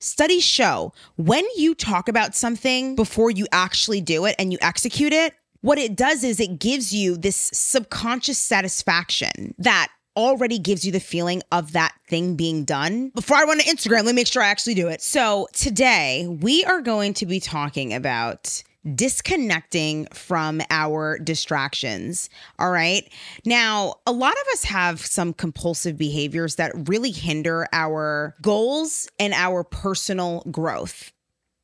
Studies show when you talk about something before you actually do it and you execute it, what it does is it gives you this subconscious satisfaction that already gives you the feeling of that thing being done. Before I run to Instagram, let me make sure I actually do it. So today we are going to be talking about disconnecting from our distractions. All right. Now, a lot of us have some compulsive behaviors that really hinder our goals and our personal growth.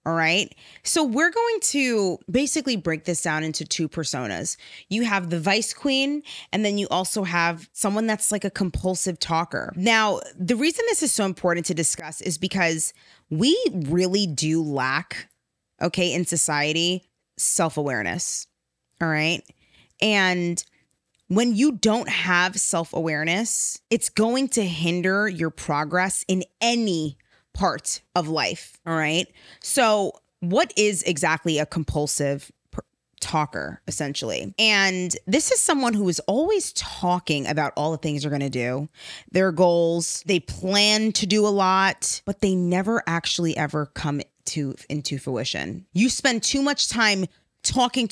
All right. So we're going to basically break this down into two personas. You have the vice queen, and then you also have someone that's like a compulsive talker. Now, the reason this is so important to discuss is because we really do lack, in society, self-awareness. All right. And when you don't have self-awareness, it's going to hinder your progress in any part of life. All right. So what is exactly a compulsive talker, essentially? And this is someone who is always talking about all the things they're going to do, their goals. They plan to do a lot, but they never actually ever come into fruition. You spend too much time talking,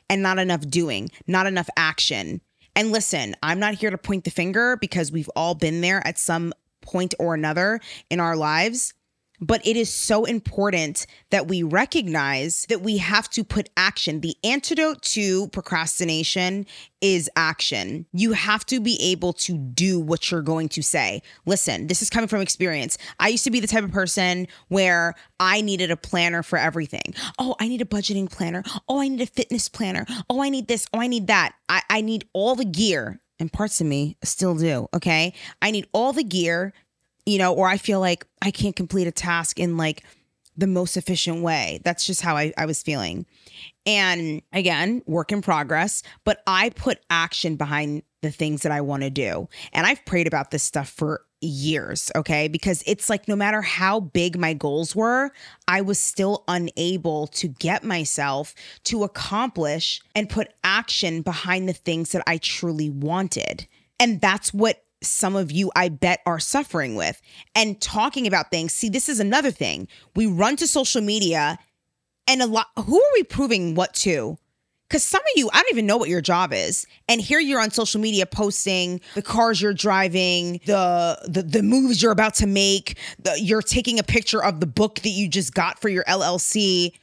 and not enough doing, not enough action. And listen, I'm not here to point the finger because we've all been there at some point or another in our lives. But it is so important that we recognize that we have to put action. The antidote to procrastination is action. You have to be able to do what you're going to say. Listen, this is coming from experience. I used to be the type of person where I needed a planner for everything. Oh, I need a budgeting planner. Oh, I need a fitness planner. Oh, I need this. Oh, I need that. I need all the gear. And parts of me still do. Okay. I need all the gear, or I feel like I can't complete a task in like the most efficient way. That's just how I was feeling. And again, work in progress, but I put action behind the things that I want to do. And I've prayed about this stuff for years, okay? Because it's like no matter how big my goals were, I was still unable to get myself to accomplish and put action behind the things that I truly wanted. And that's what some of you, I bet, are suffering with. And talking about things. See, this is another thing. We run to social media and who are we proving what to? Because some of you, I don't even know what your job is. And here you're on social media posting the cars you're driving, the moves you're about to make. You're taking a picture of the book that you just got for your LLC.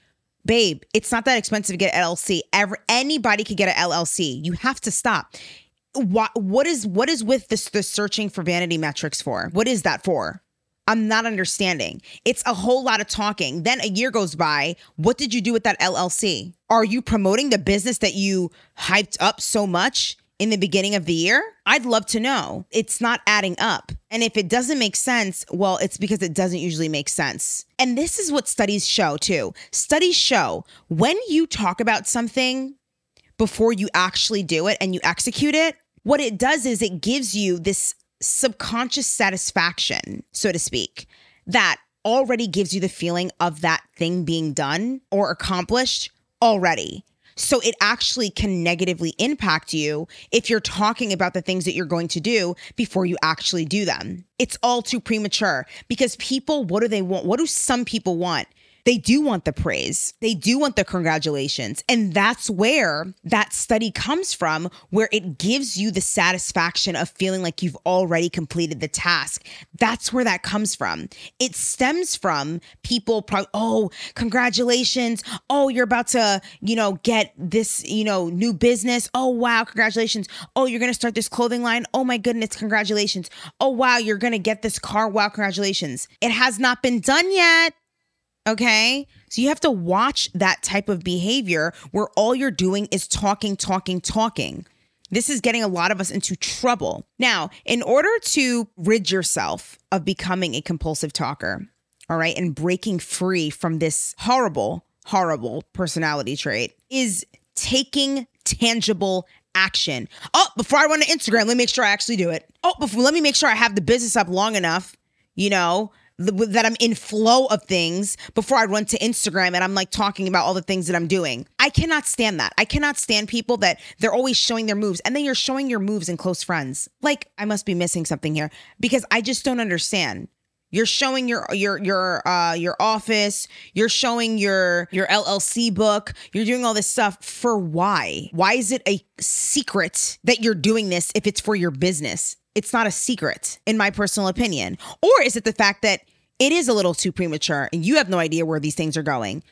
Babe, it's not that expensive to get an LLC. Anybody could get an LLC. You have to stop. What is with this the searching for vanity metrics for? What is that for? I'm not understanding. It's a whole lot of talking. Then a year goes by. What did you do with that LLC? Are you promoting the business that you hyped up so much in the beginning of the year? I'd love to know. It's not adding up. And if it doesn't make sense, well, it's because it doesn't usually make sense. And this is what studies show too. Studies show when you talk about something before you actually do it and you execute it, what it does is it gives you this subconscious satisfaction, so to speak, that already gives you the feeling of that thing being done or accomplished already. So it actually can negatively impact you if you're talking about the things that you're going to do before you actually do them. It's all too premature because people, what do they want? What do some people want? They do want the praise. They do want the congratulations. And that's where that study comes from, where it gives you the satisfaction of feeling like you've already completed the task. That's where that comes from. It stems from people probably, oh, congratulations. Oh, you're about to, get this, new business. Oh, wow. Congratulations. Oh, you're going to start this clothing line. Oh my goodness. Congratulations. Oh, wow. You're going to get this car. Wow. Congratulations. It has not been done yet. Okay. So you have to watch that type of behavior where all you're doing is talking. This is getting a lot of us into trouble. Now, in order to rid yourself of becoming a compulsive talker, all right, and breaking free from this horrible personality trait is taking tangible action. Oh, before I run to Instagram, let me make sure I actually do it. Oh, let me make sure I have the business up long enough, that I'm in flow of things before I run to Instagram and I'm like talking about all the things that I'm doing. I cannot stand that. I cannot stand people that they're always showing their moves and then you're showing your moves in close friends. Like, I must be missing something here because I just don't understand. You're showing your office. You're showing your LLC book. You're doing all this stuff for why? Why is it a secret that you're doing this if it's for your business? It's not a secret, in my personal opinion. Or is it the fact that it is a little too premature and you have no idea where these things are going?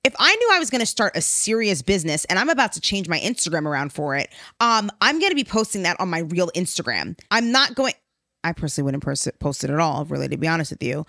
If I knew I was going to start a serious business and I'm about to change my Instagram around for it, I'm going to be posting that on my real Instagram. I personally wouldn't post it at all, really, to be honest with you,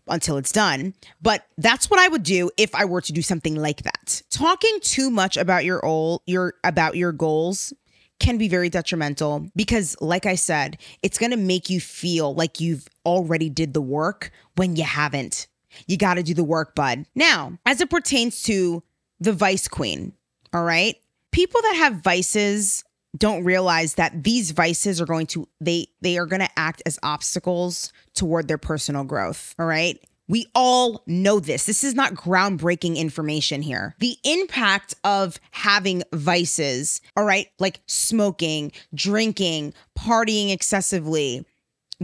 until it's done. But that's what I would do if I were to do something like that. Talking too much about your goals can be very detrimental because, like I said, it's going to make you feel like you've already did the work when you haven't. You got to do the work, bud. Now, as it pertains to the vice queen, all right? People that have vices don't realize that these vices are going to, they are going to act as obstacles toward their personal growth, all right? We all know this. This is not groundbreaking information here. The impact of having vices, all right, like smoking, drinking, partying excessively,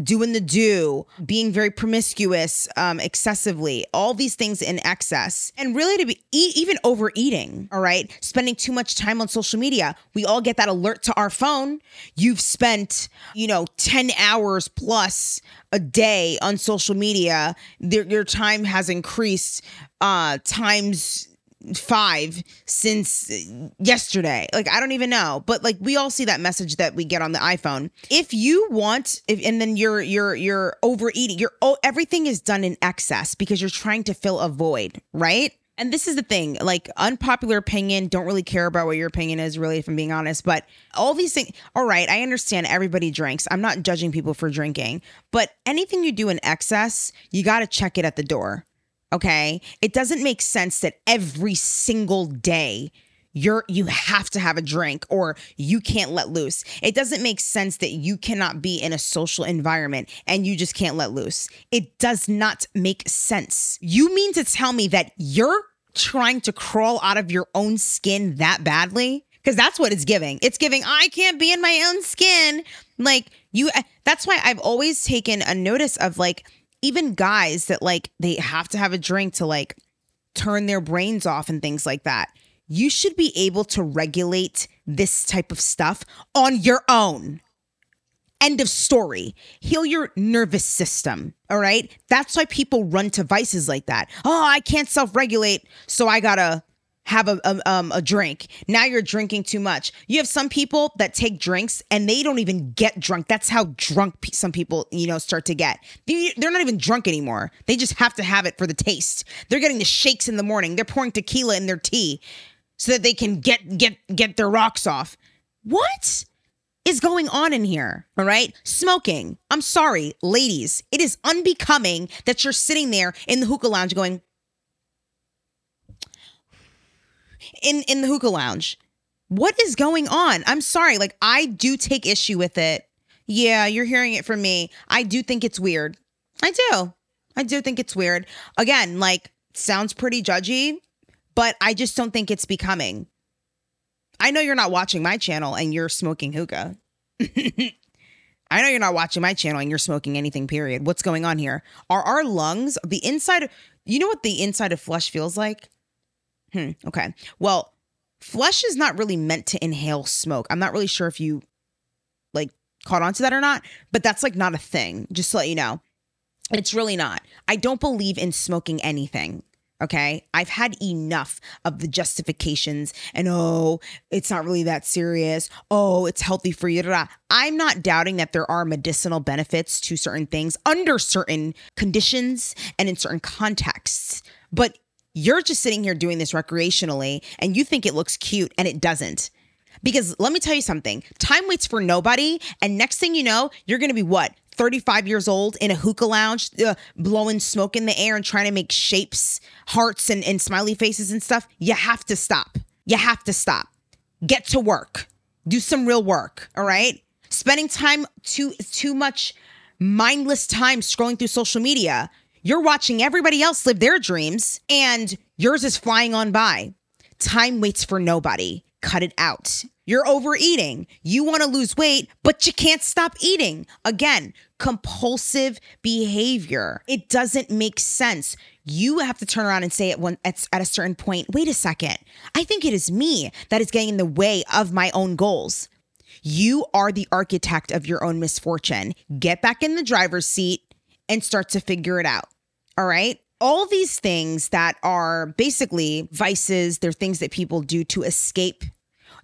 doing the do, being very promiscuous excessively, all these things in excess, and really to be even overeating, all right? Spending too much time on social media. We all get that alert to our phone. You've spent, 10 hours plus a day on social media. Your time has increased times 5 since yesterday. Like, I don't even know, but like we all see that message that we get on the iPhone. If you want, and then you're overeating, everything is done in excess because you're trying to fill a void, right? And this is the thing, like unpopular opinion, don't really care about what your opinion is, really, if I'm being honest, but all these things, all right, I understand everybody drinks. I'm not judging people for drinking, but anything you do in excess, you got to check it at the door. Okay, it doesn't make sense that every single day you have to have a drink or you can't let loose. It doesn't make sense that you cannot be in a social environment and you just can't let loose. It does not make sense. You mean to tell me that you're trying to crawl out of your own skin that badly? Because that's what it's giving. It's giving, I can't be in my own skin. Like that's why I've always taken a notice of like, even guys that like they have to have a drink to like turn their brains off and things like that. You should be able to regulate this type of stuff on your own. End of story. Heal your nervous system. All right. That's why people run to vices like that. Oh, I can't self-regulate, so I gotta have a drink. Now you're drinking too much. You have some people that take drinks and they don't even get drunk. That's how drunk some people, start to get. They're not even drunk anymore. They just have to have it for the taste. They're getting the shakes in the morning. They're pouring tequila in their tea so that they can get their rocks off. What is going on in here? All right. Smoking. I'm sorry, ladies. It is unbecoming that you're sitting there in the hookah lounge going, in the hookah lounge. What is going on? I'm sorry. Like, I do take issue with it. Yeah, you're hearing it from me. I do think it's weird. I do think it's weird. Again, like, sounds pretty judgy, but I just don't think it's becoming. I know you're not watching my channel and you're smoking hookah. I know you're not watching my channel and you're smoking anything, period. What's going on here? Are our lungs, the inside, you know what the inside of flesh feels like? Okay. Well, flesh is not really meant to inhale smoke. I'm not really sure if you like caught on to that or not, but that's like not a thing. Just to let you know, it's really not. I don't believe in smoking anything. Okay. I've had enough of the justifications and, oh, it's not really that serious. Oh, it's healthy for you. I'm not doubting that there are medicinal benefits to certain things under certain conditions and in certain contexts, but you're just sitting here doing this recreationally and you think it looks cute and it doesn't. Because let me tell you something, time waits for nobody. And next thing you know, you're going to be 35 years old in a hookah lounge, blowing smoke in the air and trying to make shapes, hearts and smiley faces and stuff. You have to stop. You have to stop. Get to work. Do some real work. All right. Spending time too much mindless time scrolling through social media. You're watching everybody else live their dreams and yours is flying on by. Time waits for nobody. Cut it out. You're overeating. You want to lose weight, but you can't stop eating. Again, compulsive behavior. It doesn't make sense. You have to turn around and say at a certain point, wait a second, I think it is me that is getting in the way of my own goals. You are the architect of your own misfortune. Get back in the driver's seat and start to figure it out. All right? All these things that are basically vices, they're things that people do to escape.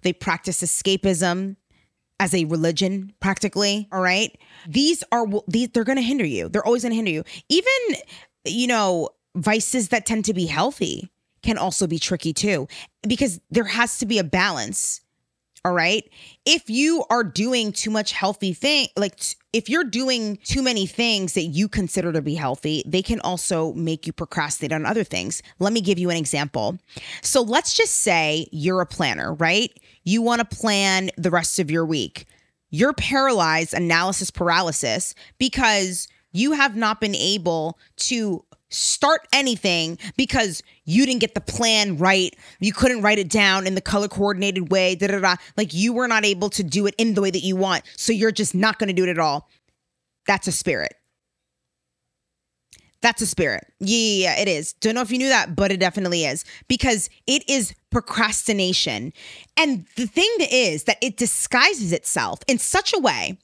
They practice escapism as a religion, practically. All right? They're going to hinder you. They're always going to hinder you. Even, vices that tend to be healthy can also be tricky too, because there has to be a balance. All right. If you are doing too much healthy thing, if you're doing too many things that you consider to be healthy, they can also make you procrastinate on other things. Let me give you an example. So let's just say you're a planner, right? You want to plan the rest of your week. You're paralyzed, analysis paralysis, because you have not been able to start anything because you didn't get the plan right. You couldn't write it down in the color coordinated way. Like you were not able to do it in the way that you want. So you're just not going to do it at all. That's a spirit. That's a spirit. Yeah, it is. Don't know if you knew that, but it definitely is, because it is procrastination. And the thing is that it disguises itself in such a way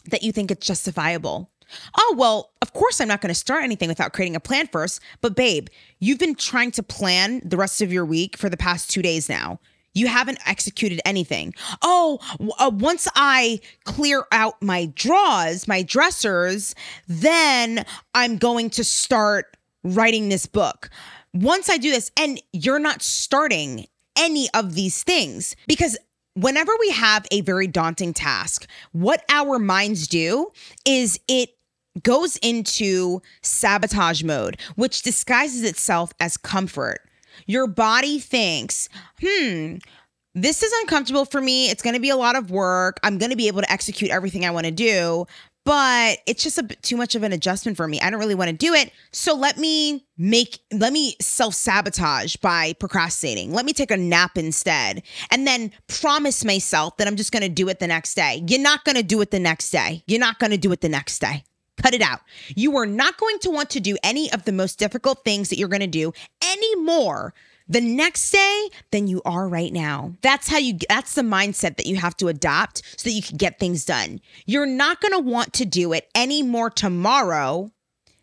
that you think it's justifiable. Oh, well, of course, I'm not going to start anything without creating a plan first. But babe, you've been trying to plan the rest of your week for the past 2 days now. You haven't executed anything. Oh, once I clear out my drawers, my dressers, then I'm going to start writing this book. Once I do this, and you're not starting any of these things, because whenever we have a very daunting task, what our minds do is it goes into sabotage mode, which disguises itself as comfort. Your body thinks, this is uncomfortable for me. It's going to be a lot of work. I'm going to be able to execute everything I want to do, but it's just a bit too much of an adjustment for me. I don't really want to do it. So let me self-sabotage by procrastinating. Let me take a nap instead, and then promise myself that I'm just going to do it the next day. You're not going to do it the next day. You're not going to do it the next day. Cut it out. You are not going to want to do any of the most difficult things that you're going to do any more the next day than you are right now. That's the mindset that you have to adopt so that you can get things done. You're not going to want to do it any more tomorrow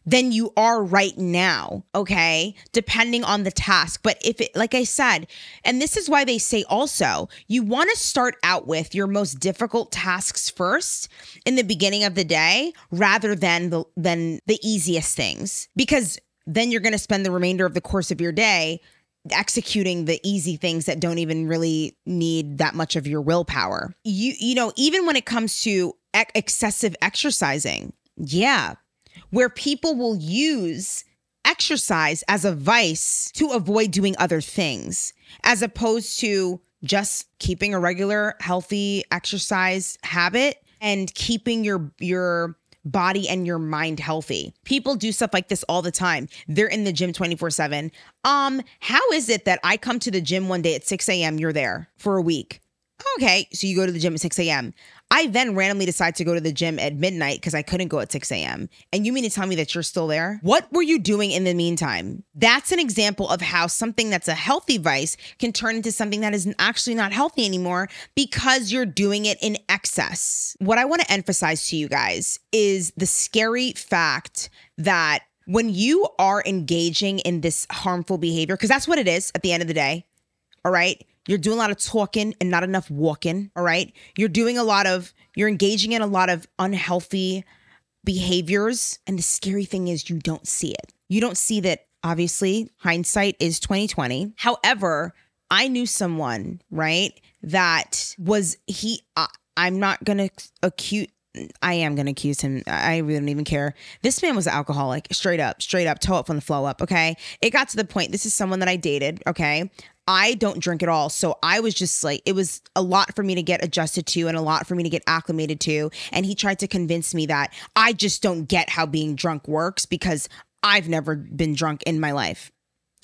than you are right now, okay? Depending on the task. But like I said, and this is why they say also, you want to start out with your most difficult tasks first in the beginning of the day rather than the easiest things, because then you're going to spend the remainder of the course of your day executing the easy things that don't even really need that much of your willpower. Even when it comes to excessive exercising, where people will use exercise as a vice to avoid doing other things, as opposed to just keeping a regular, healthy exercise habit and keeping your body and your mind healthy. People do stuff like this all the time. They're in the gym 24/7. How is it that I come to the gym one day at 6 a.m., you're there for a week? Okay, so you go to the gym at 6 a.m. I then randomly decide to go to the gym at midnight because I couldn't go at 6 a.m. And you mean to tell me that you're still there? What were you doing in the meantime? That's an example of how something that's a healthy vice can turn into something that is actually not healthy anymore because you're doing it in excess. What I want to emphasize to you guys is the scary fact that when you are engaging in this harmful behavior, because that's what it is at the end of the day, all right? You're doing a lot of talking and not enough walking, all right? You're engaging in a lot of unhealthy behaviors. And the scary thing is you don't see it. You don't see that, obviously, hindsight is 2020. However, I knew someone, right, that was, I'm not going to I am going to accuse him. I really don't even care. This man was an alcoholic, straight up, toe up from the flow up, okay? It got to the point, this is someone that I dated, okay? I don't drink at all. So I was just like, it was a lot for me to get adjusted to and a lot for me to get acclimated to. And he tried to convince me that I just don't get how being drunk works because I've never been drunk in my life.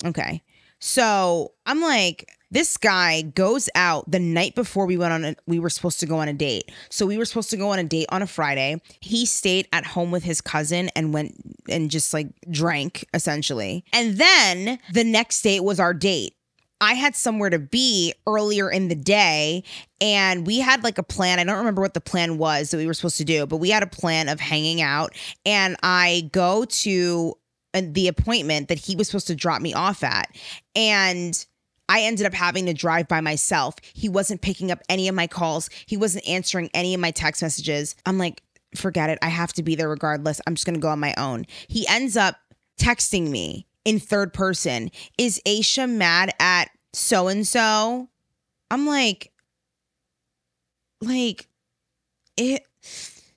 Okay. So I'm like, This guy goes out the night before we were supposed to go on a date. So we were supposed to go on a date on a Friday. He stayed at home with his cousin and went and just like drank essentially. And then the next date was our date. I had somewhere to be earlier in the day and we had like a plan. I don't remember what the plan was that we were supposed to do, but we had a plan of hanging out, and I go to the appointment that he was supposed to drop me off at. And I ended up having to drive by myself. He wasn't picking up any of my calls. He wasn't answering any of my text messages. I'm like, forget it. I have to be there regardless. I'm just going to go on my own. He ends up texting me in third person. Is Aisha mad at so-and-so? I'm like it.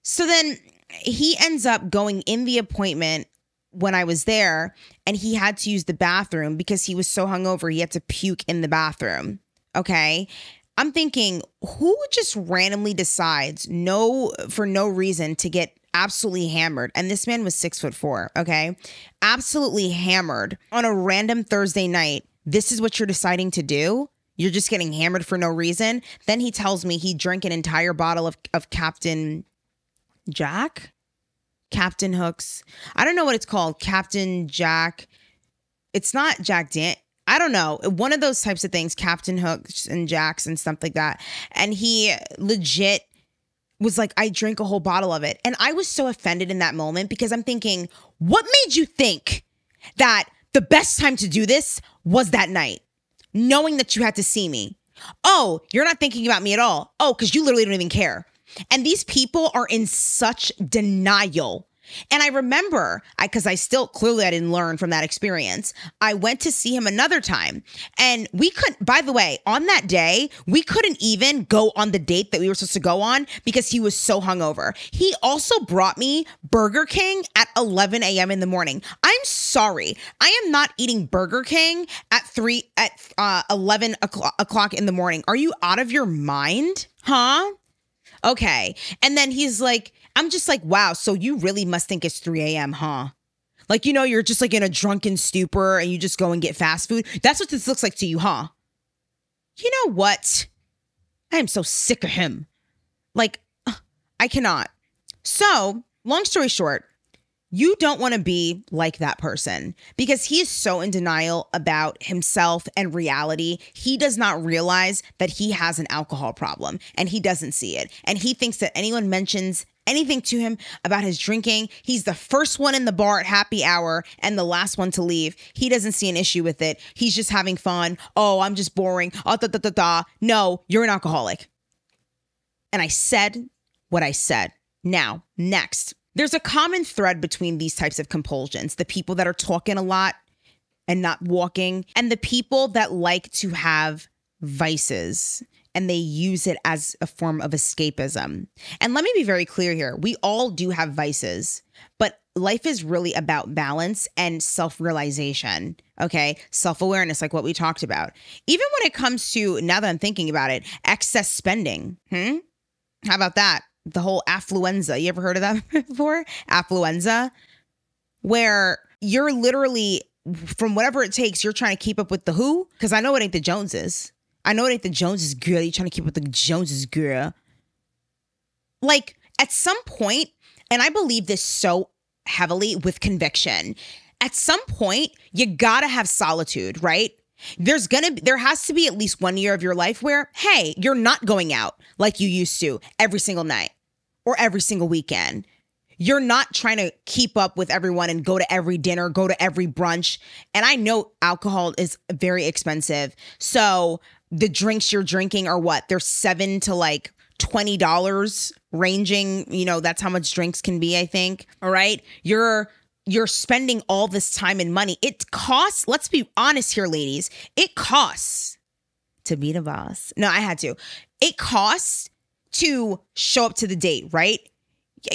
So then he ends up going in the appointment when I was there, and he had to use the bathroom because he was so hungover. He had to puke in the bathroom. Okay. I'm thinking, who just randomly decides for no reason to get absolutely hammered? And this man was 6'4". Okay. Absolutely hammered on a random Thursday night. This is what you're deciding to do? You're just getting hammered for no reason. Then he tells me he drank an entire bottle of Captain Jack? Captain Hooks. I don't know what it's called. Captain Jack. It's not Jack Dan. I don't know. One of those types of things. Captain Hooks and Jacks and stuff like that. And he legit was like, I drank a whole bottle of it. And I was so offended in that moment because I'm thinking, what made you think that the best time to do this was that night? Knowing that you had to see me. Oh, you're not thinking about me at all. Oh, because you literally don't even care. And these people are in such denial. And I remember, because I didn't learn from that experience. I went to see him another time, and we couldn't, by the way, on that day, we couldn't even go on the date that we were supposed to go on because he was so hungover. He also brought me Burger King at 11 a.m. in the morning. I'm sorry. I am not eating Burger King at 11 o'clock in the morning. Are you out of your mind? Huh? Okay. And then he's like, I'm just like, wow, so you really must think it's 3 a.m., huh? Like, you're just like in a drunken stupor and you just go and get fast food. That's what this looks like to you, huh? You know what? I am so sick of him. Like, I cannot. So, long story short, you don't want to be like that person because he is so in denial about himself and reality. He does not realize that he has an alcohol problem and he doesn't see it. And he thinks that anyone mentions anything to him about his drinking, he's the first one in the bar at happy hour and the last one to leave. He doesn't see an issue with it. He's just having fun. Oh, I'm just boring. No, you're an alcoholic. And I said what I said. Now, next. There's a common thread between these types of compulsions, the people that are talking a lot and not walking, and the people that like to have vices and they use it as a form of escapism. And let me be very clear here. We all do have vices, but life is really about balance and self-realization, okay? Self-awareness, like what we talked about. Even when it comes to, now that I'm thinking about it, excess spending. How about that? The whole affluenza. You ever heard of that before? Affluenza, where you're literally, from whatever it takes, you're trying to keep up with the who? Because I know it ain't the Joneses. I know it ain't the Joneses, girl. You're trying to keep up with the Joneses, girl. Like, at some point, and I believe this so heavily with conviction, at some point, you gotta have solitude, right? There has to be at least 1 year of your life where, hey, you're not going out like you used to every single night or every single weekend. You're not trying to keep up with everyone and go to every dinner, go to every brunch. And I know alcohol is very expensive. So the drinks you're drinking are what? They're $7 to like $20 ranging. That's how much drinks can be, I think. All right. You're spending all this time and money. It costs, let's be honest here, ladies. It costs to be the boss. No, I had to. It costs to show up to the date, right?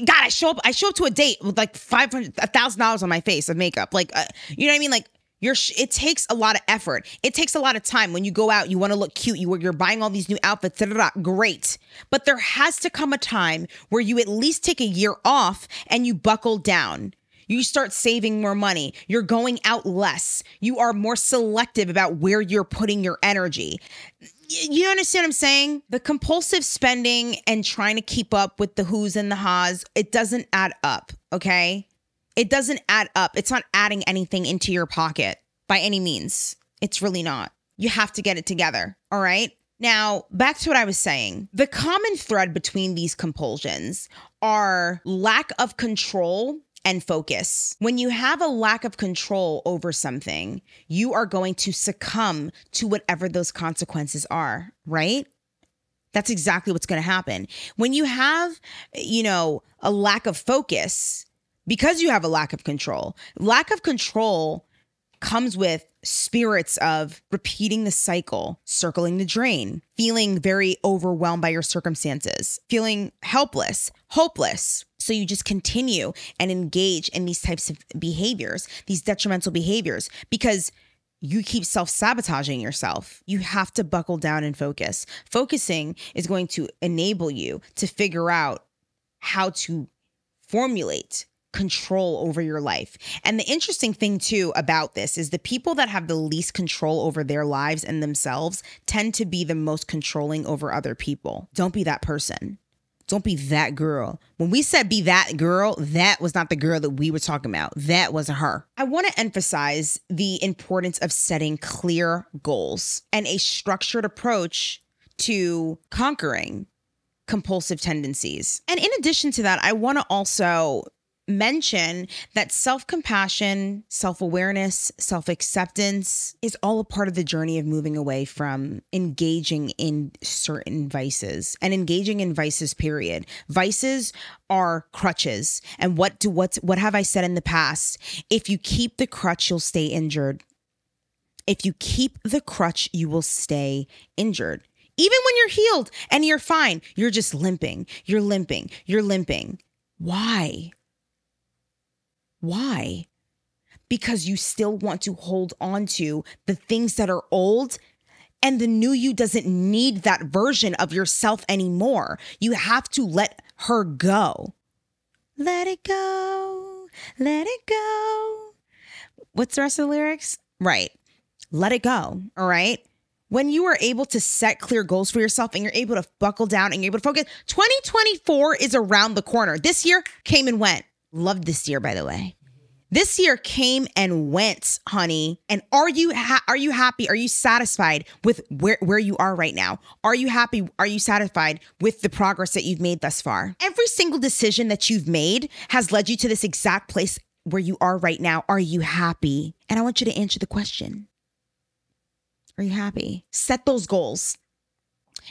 God, I show up to a date with like $1,000 on my face of makeup. Like, you know what I mean? Like, it takes a lot of effort. It takes a lot of time. When you go out, you want to look cute. You're buying all these new outfits. Great. But there has to come a time where you at least take a year off and you buckle down. You start saving more money. You're going out less. You are more selective about where you're putting your energy. You understand what I'm saying? The compulsive spending and trying to keep up with the who's and the ha's, it doesn't add up, okay? It doesn't add up. It's not adding anything into your pocket by any means. It's really not. You have to get it together, all right? Now, back to what I was saying. The common thread between these compulsions are lack of control and focus. When you have a lack of control over something, you are going to succumb to whatever those consequences are, right? That's exactly what's going to happen. When you have, a lack of focus, because you have a lack of control comes with spirits of repeating the cycle, circling the drain, feeling very overwhelmed by your circumstances, feeling helpless, hopeless. So you just continue and engage in these types of behaviors, these detrimental behaviors, because you keep self-sabotaging yourself. You have to buckle down and focus. Focusing is going to enable you to figure out how to formulate control over your life. And the interesting thing too about this is the people that have the least control over their lives and themselves tend to be the most controlling over other people. Don't be that person. Don't be that girl. When we said be that girl, that was not the girl that we were talking about. That wasn't her. I want to emphasize the importance of setting clear goals and a structured approach to conquering compulsive tendencies. And in addition to that, I want to also mention that self-compassion, self-awareness, self-acceptance is all a part of the journey of moving away from engaging in certain vices and engaging in vices, period. Vices are crutches. And what have I said in the past? If you keep the crutch, you'll stay injured. If you keep the crutch, you will stay injured. Even when you're healed and you're fine, you're just limping. You're limping. You're limping. Why? Why? Because you still want to hold on to the things that are old, and the new you doesn't need that version of yourself anymore. You have to let her go. Let it go. Let it go. What's the rest of the lyrics? Right. Let it go. All right. When you are able to set clear goals for yourself and you're able to buckle down and you're able to focus, 2024 is around the corner. This year came and went. Loved this year, by the way. This year came and went, honey. And are you happy? Are you satisfied with where you are right now? Are you happy? Are you satisfied with the progress that you've made thus far? Every single decision that you've made has led you to this exact place where you are right now. Are you happy? And I want you to answer the question. Are you happy? Set those goals.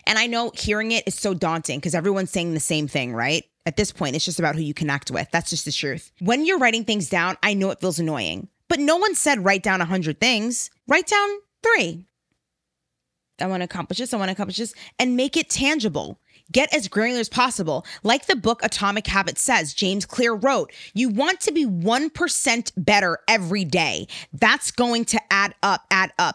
And I know hearing it is so daunting because everyone's saying the same thing, right? At this point, it's just about who you connect with. That's just the truth. When you're writing things down, I know it feels annoying, but no one said write down 100 things. Write down 3. I want to accomplish this. I want to accomplish this, and make it tangible. Get as granular as possible. Like the book Atomic Habits says, James Clear wrote, you want to be 1% better every day. That's going to add up.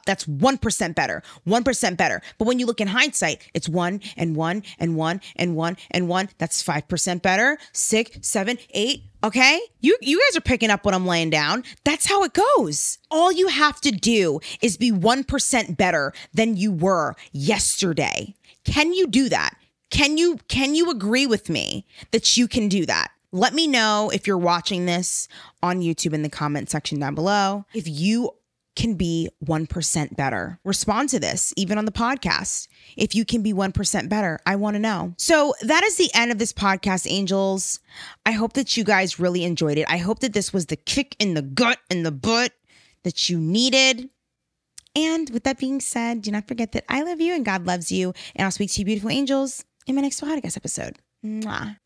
That's 1% better, 1% better. But when you look in hindsight, it's 1 and 1 and 1 and 1 and 1. That's 5% better, 6, 7, 8. Okay? You guys are picking up what I'm laying down. That's how it goes. All you have to do is be 1% better than you were yesterday. Can you do that? Can you agree with me that you can do that? Let me know if you're watching this on YouTube in the comment section down below. If you can be 1% better, respond to this, even on the podcast. If you can be 1% better, I want to know. So that is the end of this podcast, angels. I hope that you guys really enjoyed it. I hope that this was the kick in the gut and the butt that you needed. And with that being said, do not forget that I love you and God loves you. And I'll speak to you, beautiful angels, in my next podcast episode. Mwah.